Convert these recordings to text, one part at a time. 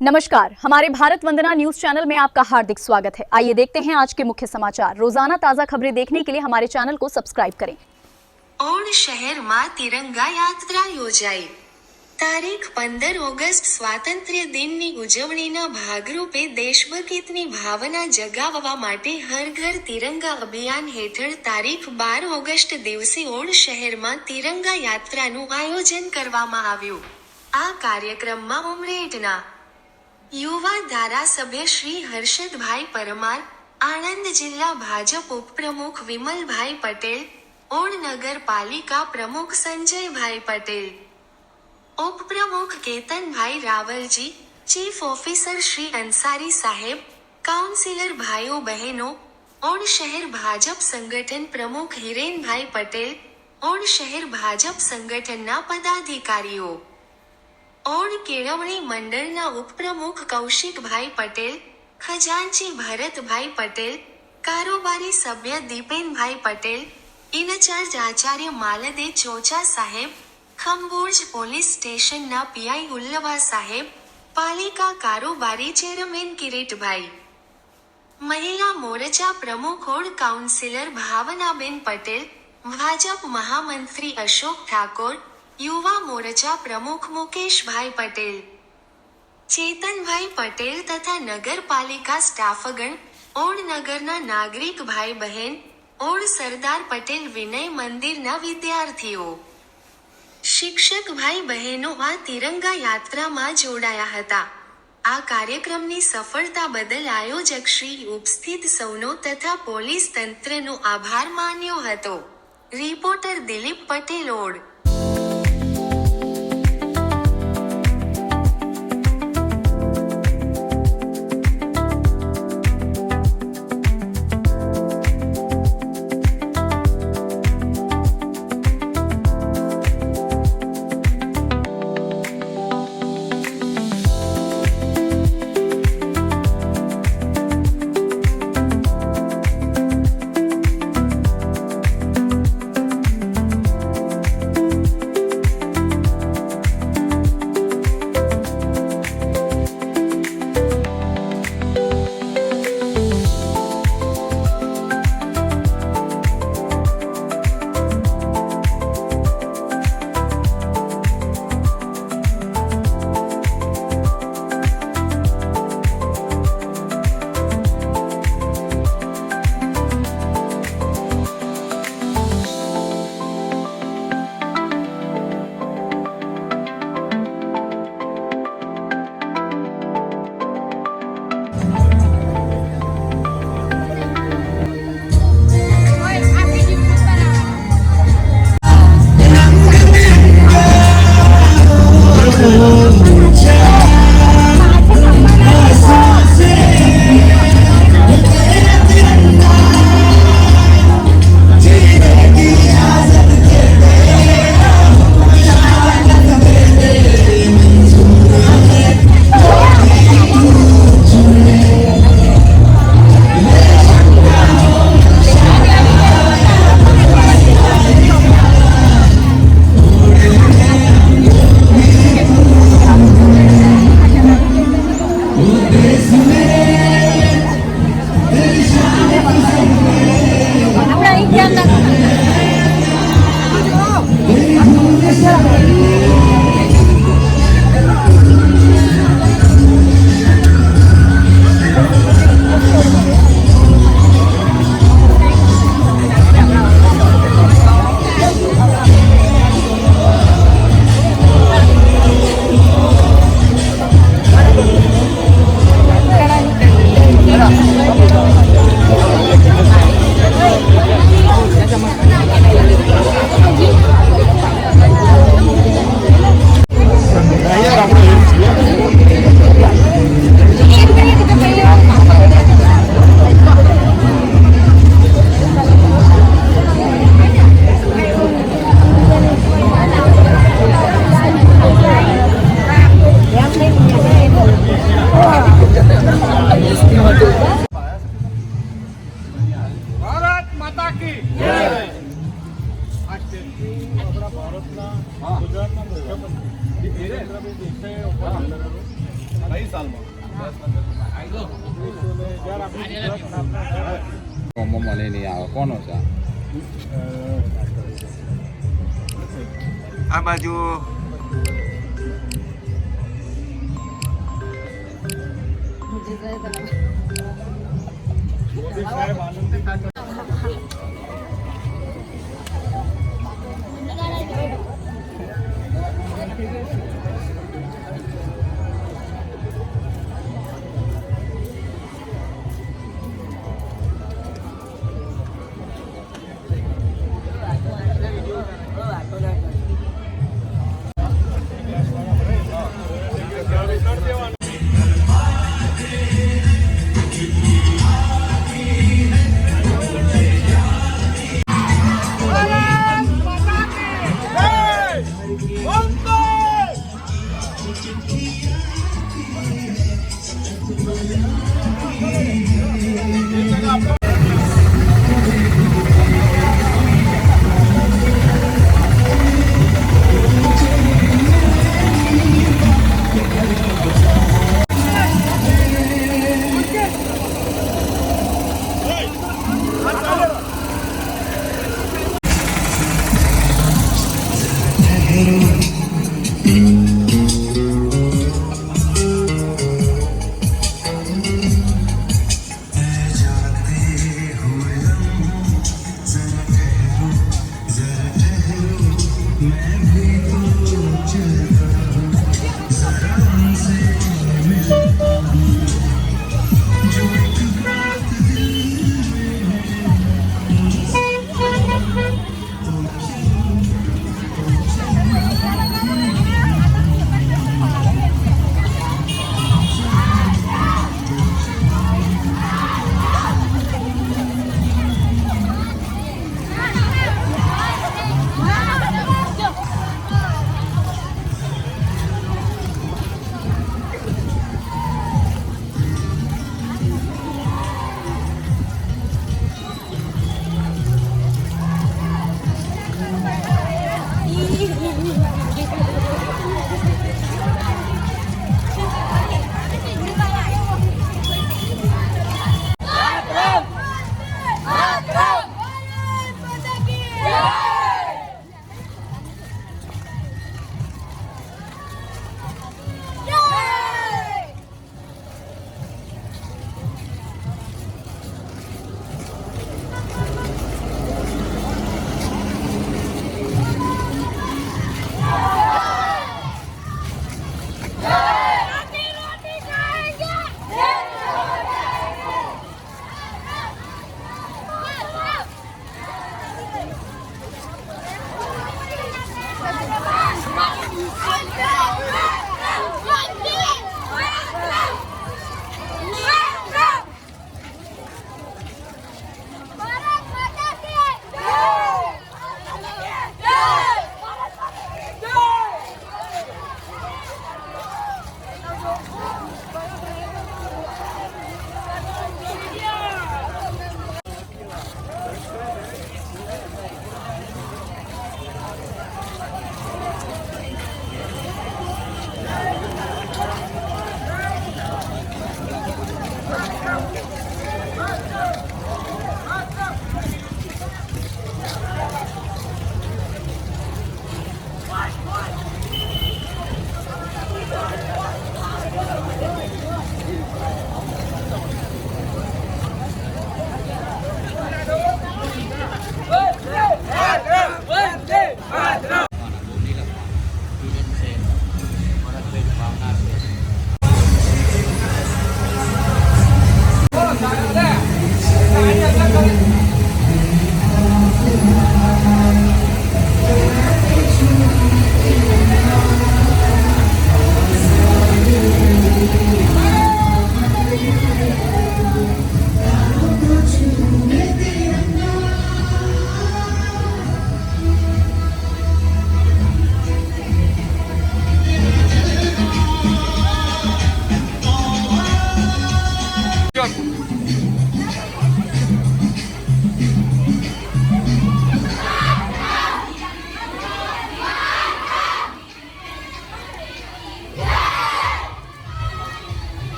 नमस्कार, हमारे भारत वंदना news channel में आपका हार्दिक स्वागत है। आइए देखते हैं आज के मुख्य समाचार। रोजाना ताजा खबरें देखने के लिए हमारे चैनल को सब्सक्राइब करें। ओड शहर में तिरंगा यात्रा योजाई। तारीख 15 ऑगस्ट स्वातंत्र्य दिनની ઉજવણીના ભાગરૂપે દેશભક્તિની ભાવના જગાવવા માટે હર ઘર તિરંગા અભિયાન હેઠળ તારીખ 12 ઓગસ્ટ દિવસે ઓડ શહેરમાં તિરંગા યાત્રાનું આયોજન કરવામાં આવ્યું। આ કાર્યક્રમમાં ઉમરેઠના યુવા ધારાસભ્ય શ્રી હર્ષદભાઈ પરમાર, આણંદ जिला भाजप उपप्रमुख विमलभाई पटेल, ओड नगरपालिका प्रमुख संजयभाई पटेल, उपप्रमुख केतनभाई रावलजी, चीफ ऑफिसर श्री अंसारी साहेब, काउंसिलर भाइयों बहनों, ओड शहर भाजप संगठन प्रमुख हिरेनभाई पटेल, ओड शहर भाजप संगठनना पदाधिकारीओ, ओड केळवणी मंडळना उपप्रमुख कौशिकभाई पटेल, खजांची भरतभाई पटेल, कारोबारी सभ्य दीपेनभाई पटेल, इनचार्ज आचार्य मालदे चोचा साहेब, खंबोज पोलीस स्टेशनना पीआई उल्लवा साहेब, पालिका कारोबारी चेयरमेन किरीटभाई, महिला मोर्चा प्रमुख ओड काउंसिलर भावनाबेन पटेल, भाजप महामंत्री अशोक ठाकोर, युवा मोर्चा प्रमुख मुकेशभाई पटेल, चेतनभाई पटेल तथा नगरपालिका स्टाफगण, ओड नगरना नागरिक भाई बहन, ओड सरदार पटेल विनय मंदिरना विद्यार्थीओ, शिक्षक भाई बहनों आ तिरंगा यात्रा में जोड़ाया हता। आ कार्यक्रमनी सफलता बदल आयोजक श्री उपस्थित सौनो तथा पोलीस तंत्रनो आभार मान्यो हतो। रिपोर्टर दिलीप पटेल, ओड। ગુજરાતના મુખ્યમંત્રી દેવેન્દ્રભાઈ દેસાઈએ કઈ સાલમાં મને નહીં આવે કોનો છે આ બાજુ મોદી સાહેબ આનંદી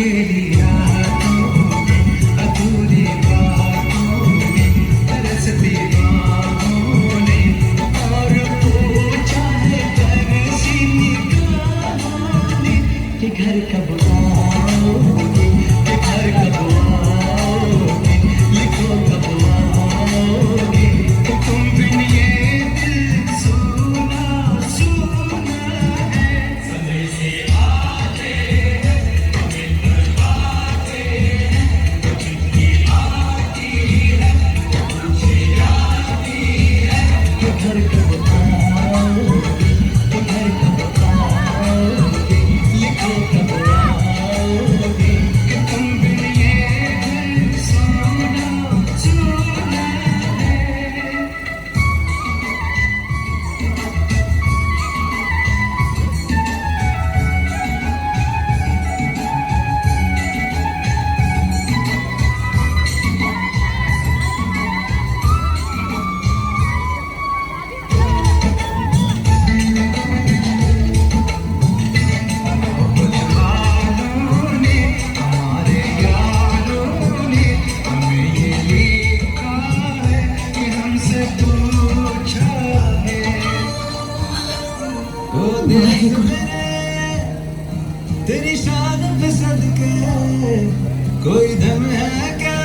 अकेली रातों में अधूरी बातों में तरसती बाहों ने और पूछा है तरसी निगाहों ने कि घर कब आओगे, कि घर कब आओगे, लिखो कब आओगे, कि तुम बिन ये दिल सूना सूना है। समय से आते हैं मिल पाते हैं, तो चिट्ठी आती है, तो मुझे आती है, कि घर कब आओगे, कि घर कब आओगे, लिखो कब आओगे, कि तुम बिन ये दिल सूना सूना है। वालों ने हमारे यारों ने हमें ये लिखा है कि हमसे पूछा है ओ देख मेरे तेरी शान पे सदके कोई दम है क्या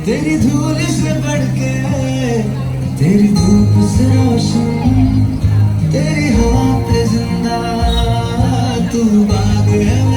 तेरी धूल से बढ़ के तेरी धूप से रोशन तेरी हवा पे जिंदा तू बाग है